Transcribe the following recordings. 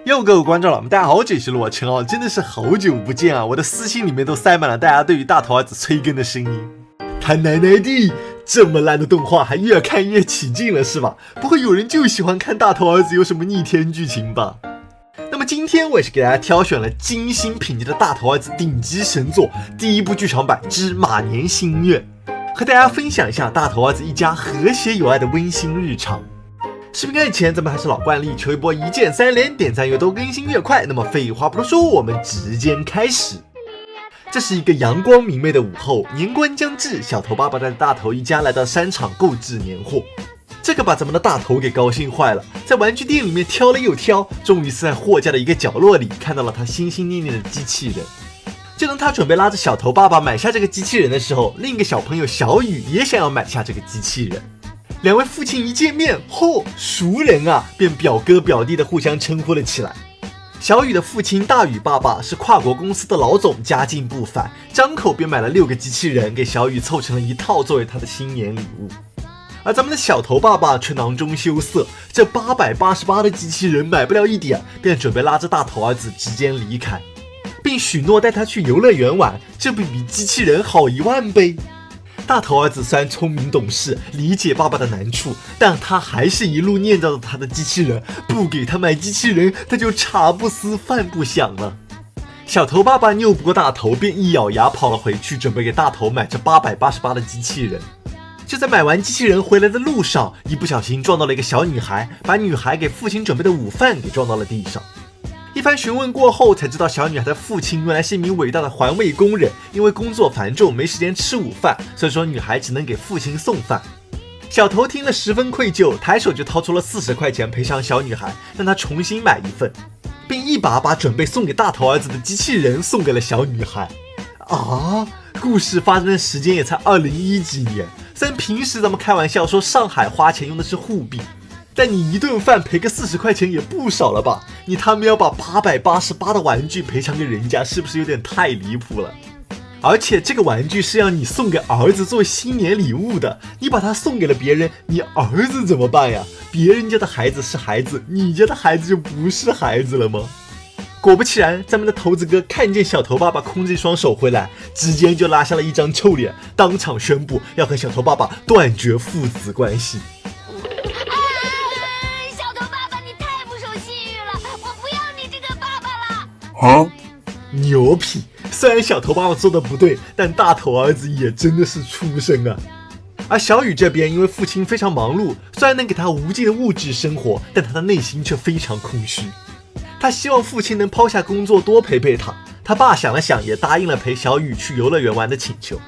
又各位观众老们，大家好，这是罗成真的是好久不见啊！我的私信里面都塞满了大家对于大头儿子催更的声音。他奶奶的，这么烂的动画还越看越起劲了是吧？不会有人就喜欢看大头儿子有什么逆天剧情吧？那么今天我也是给大家挑选了精心品质的大头儿子顶级神作第一部剧场版之马年心愿，和大家分享一下大头儿子一家和谐有爱的温馨日常。视频开始前，咱们还是老惯例，求一波一键3连，点赞越多更新越快。那么废话不多说，我们直接开始。这是一个阳光明媚的午后，年关将至，小头爸爸带着大头一家来到商场购置年货。这个把咱们的大头给高兴坏了，在玩具店里面挑了又挑，终于是在货架的一个角落里看到了他心心念念的机器人。就当他准备拉着小头爸爸买下这个机器人的时候，另一个小朋友小雨也想要买下这个机器人。两位父亲一见面，熟人啊，便表哥表弟的互相称呼了起来。小雨的父亲大雨爸爸是跨国公司的老总，家境不凡，张口便买了6个机器人给小雨凑成了一套作为他的新年礼物。而咱们的小头爸爸却囊中羞涩，这888的机器人买不了一点，便准备拉着大头儿子直接离开，并许诺带他去游乐园玩，这不比机器人好10000倍？大头儿子虽然聪明懂事，理解爸爸的难处，但他还是一路念叨着他的机器人，不给他买机器人，他就茶不思饭不想了。小头爸爸拗不过大头，便一咬牙跑了回去，准备给大头买这888的机器人。就在买完机器人回来的路上，一不小心撞到了一个小女孩，把女孩给父亲准备的午饭给撞到了地上。一番询问过后，才知道小女孩的父亲原来是一名伟大的环卫工人，因为工作繁重没时间吃午饭，所以说女孩只能给父亲送饭。小头听了十分愧疚，抬手就掏出了40块钱赔偿小女孩，让她重新买一份，并一把把准备送给大头儿子的机器人送给了小女孩。故事发生的时间也才2010几年，虽然平时咱们开玩笑说上海花钱用的是沪币，但你一顿饭赔个40块钱也不少了吧？你他们要把888的玩具赔偿给人家，是不是有点太离谱了？而且这个玩具是让你送给儿子作为新年礼物的，你把它送给了别人，你儿子怎么办呀？别人家的孩子是孩子，你家的孩子就不是孩子了吗？果不其然，咱们的头子哥看见小头爸爸空着一双手回来，直接就拉下了一张臭脸，当场宣布要和小头爸爸断绝父子关系。牛皮！虽然小头爸爸做的不对，但大头儿子也真的是畜生啊。而小雨这边因为父亲非常忙碌，虽然能给他无尽的物质生活，但他的内心却非常空虚。他希望父亲能抛下工作多陪陪他。他爸想了想，也答应了陪小雨去游乐园玩的请求。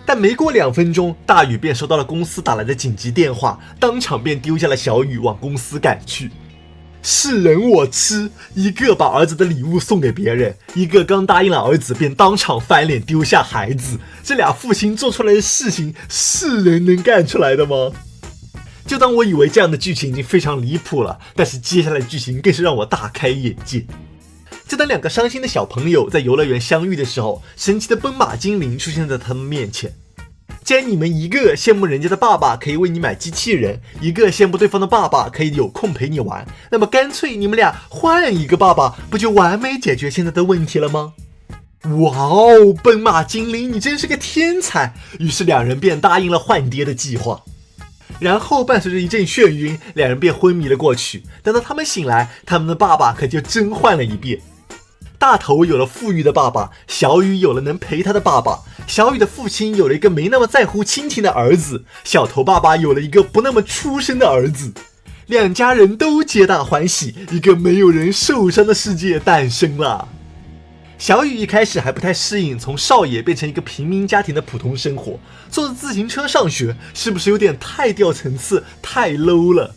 但没过2分钟，大雨便收到了公司打来的紧急电话，当场便丢下了小雨往公司赶去。是人我吃，一个把儿子的礼物送给别人，一个刚答应了儿子便当场翻脸丢下孩子，这俩父亲做出来的事情是人能干出来的吗？就当我以为这样的剧情已经非常离谱了，但是接下来的剧情更是让我大开眼界。就当2个伤心的小朋友在游乐园相遇的时候，神奇的奔马精灵出现在他们面前。既然你们一个羡慕人家的爸爸可以为你买机器人，一个羡慕对方的爸爸可以有空陪你玩，那么干脆你们俩换一个爸爸，不就完美解决现在的问题了吗？哇哦，奔马精灵你真是个天才！于是2人便答应了换爹的计划。然后伴随着一阵眩晕，2人便昏迷了过去。等到他们醒来，他们的爸爸可就真换了一遍。大头有了富裕的爸爸，小雨有了能陪他的爸爸，小雨的父亲有了一个没那么在乎亲情的儿子，小头爸爸有了一个不那么出声的儿子。2家人都皆大欢喜，一个没有人受伤的世界诞生了。小雨一开始还不太适应从少爷变成一个平民家庭的普通生活，坐着自行车上学，是不是有点太掉层次，太 low 了？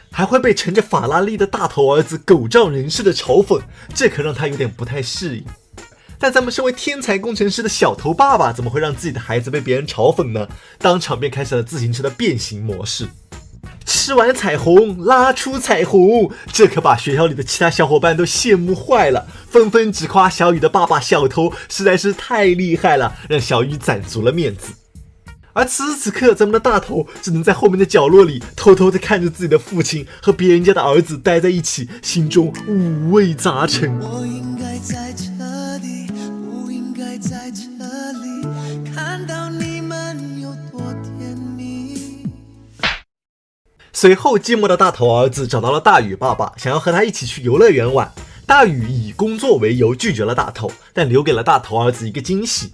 还会被乘着法拉利的大头儿子狗仗人势的嘲讽，这可让他有点不太适应。但咱们身为天才工程师的小头爸爸怎么会让自己的孩子被别人嘲讽呢？当场便开始了自行车的变形模式。吃完彩虹拉出彩虹，这可把学校里的其他小伙伴都羡慕坏了，纷纷直夸小雨的爸爸小头实在是太厉害了，让小雨攒足了面子。而此时此刻，咱们的大头只能在后面的角落里偷偷地看着自己的父亲和别人家的儿子待在一起，心中五味杂陈。我应该在这里，不应该在这里，看到你们有多甜蜜。随后，寂寞的大头儿子找到了大宇爸爸，想要和他一起去游乐园玩。大宇以工作为由拒绝了大头，但留给了大头儿子一个惊喜。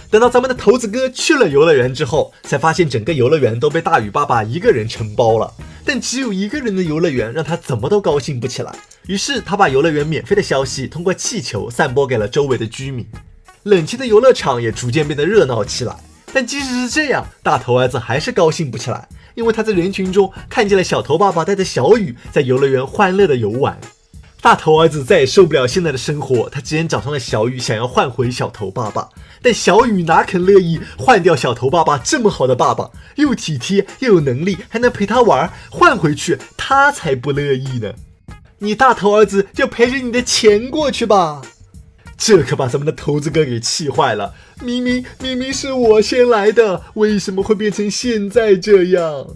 等到咱们的头子哥去了游乐园之后，才发现整个游乐园都被大宇爸爸一个人承包了。但只有一个人的游乐园让他怎么都高兴不起来，于是他把游乐园免费的消息通过气球散播给了周围的居民。冷清的游乐场也逐渐变得热闹起来。但即使是这样，大头儿子还是高兴不起来，因为他在人群中看见了小头爸爸带着小宇在游乐园欢乐的游玩。大头儿子再也受不了现在的生活，他直接找上了小宇，想要换回小头爸爸。但小宇哪肯乐意换掉小头爸爸这么好的爸爸，又体贴又有能力，还能陪他玩，换回去他才不乐意呢。你大头儿子就赔着你的钱过去吧。这可把咱们的头子哥给气坏了，明明是我先来的，为什么会变成现在这样？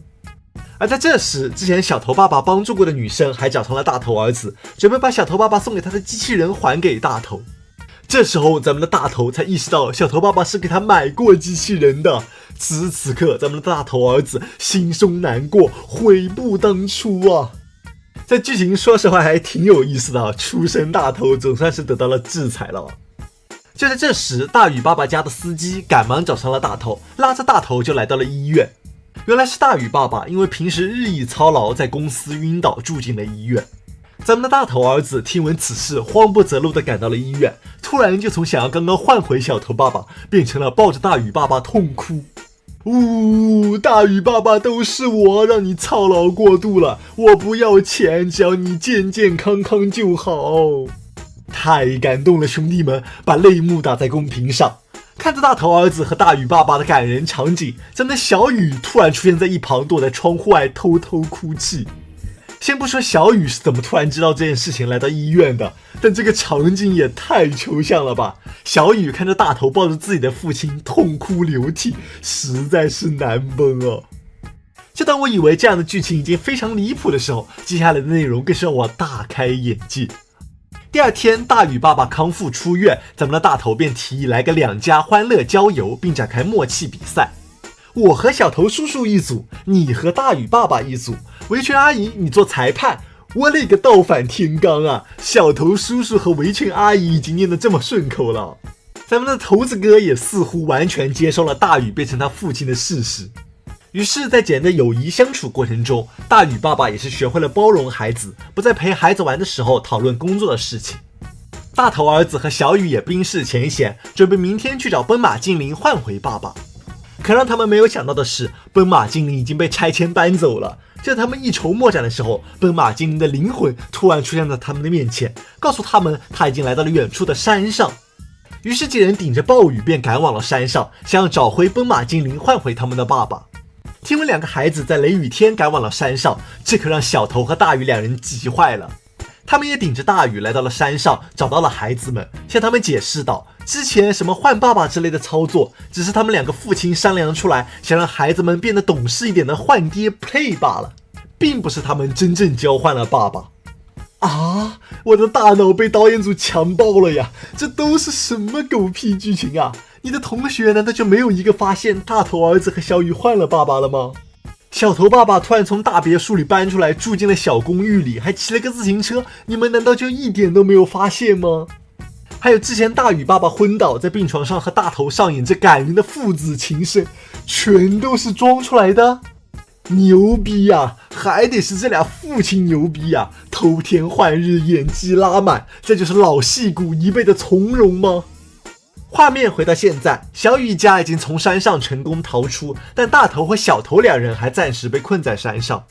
而在这时，之前小头爸爸帮助过的女生还找上了大头儿子，准备把小头爸爸送给他的机器人还给大头。这时候，咱们的大头才意识到小头爸爸是给他买过机器人的。此时此刻，咱们的大头儿子心中难过，悔不当初啊！这剧情说实话还挺有意思的，出身大头总算是得到了制裁了。就在这时，大宇爸爸家的司机赶忙找上了大头，拉着大头就来到了医院。原来是大宇爸爸因为平时日益操劳，在公司晕倒住进了医院。咱们的大头儿子听闻此事，慌不择路地赶到了医院，突然就从想要刚刚换回小头爸爸，变成了抱着大宇爸爸痛哭。大宇爸爸，都是我让你操劳过度了，我不要钱，只要你健健康康就好。太感动了，兄弟们，把泪目打在公屏上。看着大头儿子和大宇爸爸的感人场景，咱们的小宇突然出现在一旁，躲在窗户外偷偷哭泣。先不说小宇是怎么突然知道这件事情来到医院的，但这个场景也太抽象了吧。小宇看着大头抱着自己的父亲痛哭流涕，实在是难崩哦。就当我以为这样的剧情已经非常离谱的时候，接下来的内容更是让我大开眼界。第二天，大宇爸爸康复出院，咱们的大头便提议来个两家欢乐郊游，并展开默契比赛。我和小头叔叔一组，你和大宇爸爸一组，围裙阿姨你做裁判。我勒个倒反天罡啊！小头叔叔和围裙阿姨已经念得这么顺口了，咱们的头子哥也似乎完全接受了大宇变成他父亲的事实。于是，在几人的友谊相处过程中，大宇爸爸也是学会了包容孩子，不在陪孩子玩的时候讨论工作的事情。大头儿子和小宇也冰释前嫌，准备明天去找奔马精灵换回爸爸。可让他们没有想到的是，奔马精灵已经被拆迁搬走了。就在他们一筹莫展的时候，奔马精灵的灵魂突然出现在他们的面前，告诉他们他已经来到了远处的山上。于是几人顶着暴雨便赶往了山上，想要找回奔马精灵，换回他们的爸爸。听闻两个孩子在雷雨天赶往了山上，这可让小头和大宇两人急坏了。他们也顶着大雨来到了山上，找到了孩子们，向他们解释道，之前什么换爸爸之类的操作，只是他们两个父亲商量出来，想让孩子们变得懂事一点的换爹 play 罢了，并不是他们真正交换了爸爸。啊！我的大脑被导演组强暴了呀！这都是什么狗屁剧情啊！你的同学难道就没有一个发现大头儿子和小宇换了爸爸了吗？小头爸爸突然从大别墅里搬出来，住进了小公寓里，还骑了个自行车，你们难道就一点都没有发现吗？还有之前大宇爸爸昏倒在病床上和大头上演着感人的父子情深，全都是装出来的？牛逼呀！还得是这俩父亲牛逼呀！偷天换日，演技拉满，这就是老戏骨一辈的从容吗？画面回到现在，小宇家已经从山上成功逃出，但大头和小头两人还暂时被困在山上。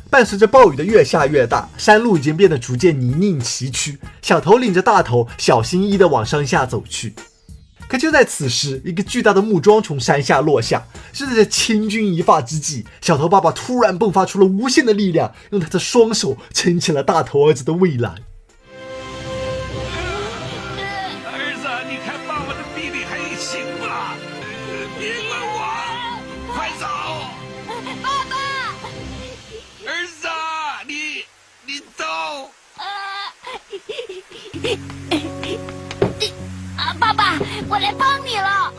伴随着暴雨的越下越大，山路已经变得逐渐泥泞崎岖，小头领着大头小心翼翼地往山下走去。可就在此时，一个巨大的木桩从山下落下，就在这千钧一发之际，小头爸爸突然迸发出了无限的力量，用他的双手撑起了大头儿子的未来。儿子，你看爸爸的臂力还行吗？别管我，爸爸，我来帮你了。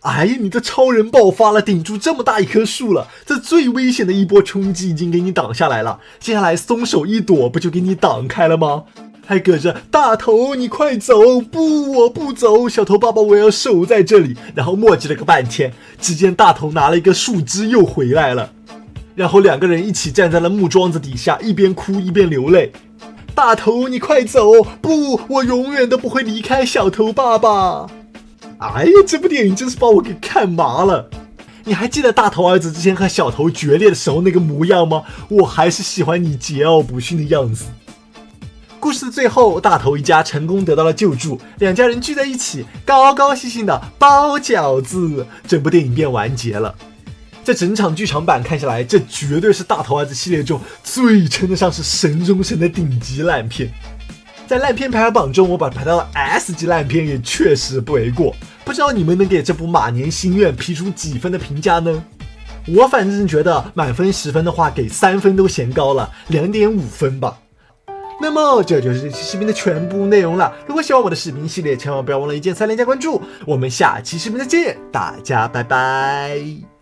哎呀，你的超人爆发了，顶住这么大一棵树了，这最危险的一波冲击已经给你挡下来了，接下来松手一躲，不就给你挡开了吗？还搁着大头你快走，不我不走，小头爸爸我要守在这里，然后磨叽了个半天，只见大头拿了一个树枝又回来了，然后两个人一起站在了木桩子底下，一边哭一边流泪。大头你快走，不我永远都不会离开小头爸爸。哎呀，这部电影真是把我给看麻了。你还记得大头儿子之前和小头决裂的时候那个模样吗？我还是喜欢你桀骜不驯的样子。故事的最后，大头一家成功得到了救助，两家人聚在一起，高高兴兴的包饺子，整部电影便完结了。这整场剧场版看下来，这绝对是大头儿子系列中最称得上是神中神的顶级烂片。在烂片排行榜中，我把它排到了 S 级烂片，也确实不为过。不知道你们能给这部马年心愿批出几分的评价呢？我反正觉得满分10分的话，给3分都嫌高了，2.5分吧。那么这就是这期视频的全部内容了。如果喜欢我的视频系列，千万不要忘了一键3连加关注。我们下期视频再见，大家拜拜。